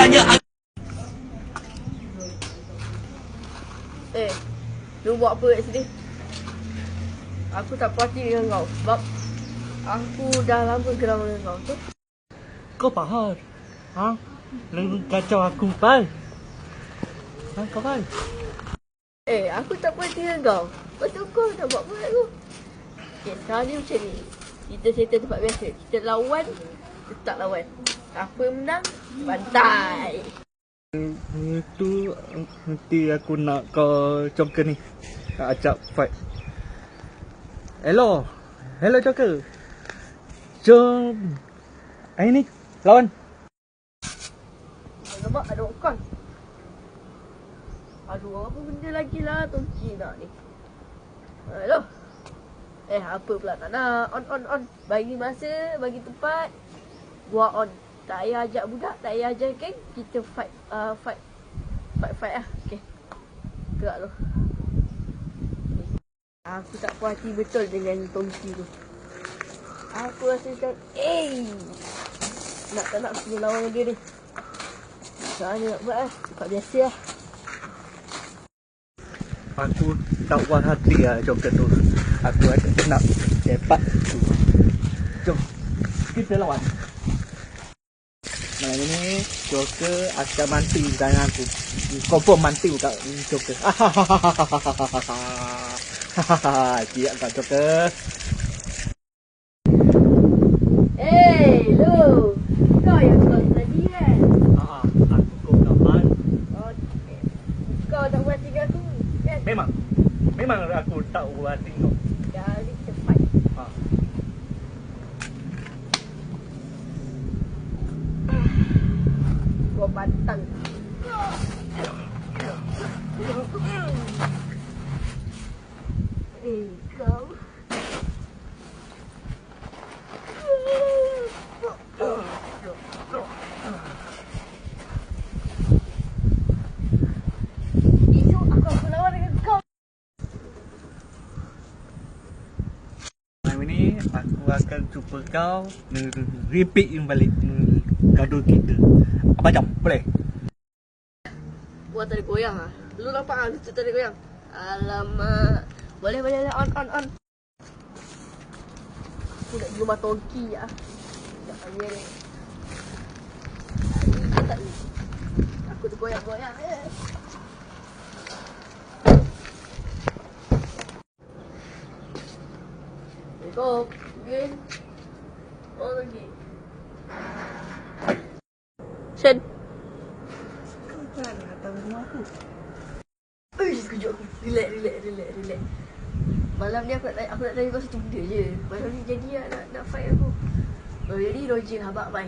tanya. Lu buat apa kat sini? Aku tak puas hati dengan kau sebab aku dah lama geram dengan kau tu. Kau faham? Ha? Lu kacau aku, Pai. Ha, kau faham? Aku tak puas hati dengan kau. Lepas tu kau nak buat apa kat aku? Sekarang ni macam ni. Kita settle tempat biasa. Kita lawan, tetap lawan. Apa yang menang, bantai. Itu nanti aku nak kau Joker ni. Nak ajak fight. Hello Joker. Jom. Hari ni lawan. Nampak ada okon. Aduh, apa benda lagi lah Tongki nak ni. Hello. Apa pula tak nak. On. Bagi masa, bagi tempat. Buat on. Tak payah ajak budak, tak payah ajak geng. Kita fight lah. Okay. Gerak tu. Aku tak puas hati betul dengan Tongki tu. Aku rasa macam, nak tak nak aku lawan dia ni. Sekarang ni nak buat lah. Tempat biasa lah. Aku tak puas hati lah Joker tu. Aku ada nak cepat tu. Jom. Kita lawan. Malam ini Joker akan manti dengan aku. Confirm manti kat Joker. Siap tak Joker? Lu. Kau yang call tadi kan? Aku kau kawan. Okay. Kau tak buat hati aku kan? Memang aku tak buat hati kau. Jadi kita fight. Gua bantang. Kau. Itu aku lawan dengan kau. Malam ini aku akan cuba kau repeat balik gaduh kita. Apa jam? Boleh? Buat tadi goyang ah. Lu nampak ah lutut tadi goyang. Alamak. Boleh on. Aku nak rumah Tongki ah. Tak tanya ni. Aku tu goyang. Go. Again. Oh lagi. Shen. Kau jangan datang rumah aku. Sekejap aku. Relax. Malam ni aku nak tanya kau satu benda je. Malam ni jadi nak fight aku. Jadi logik habak bye.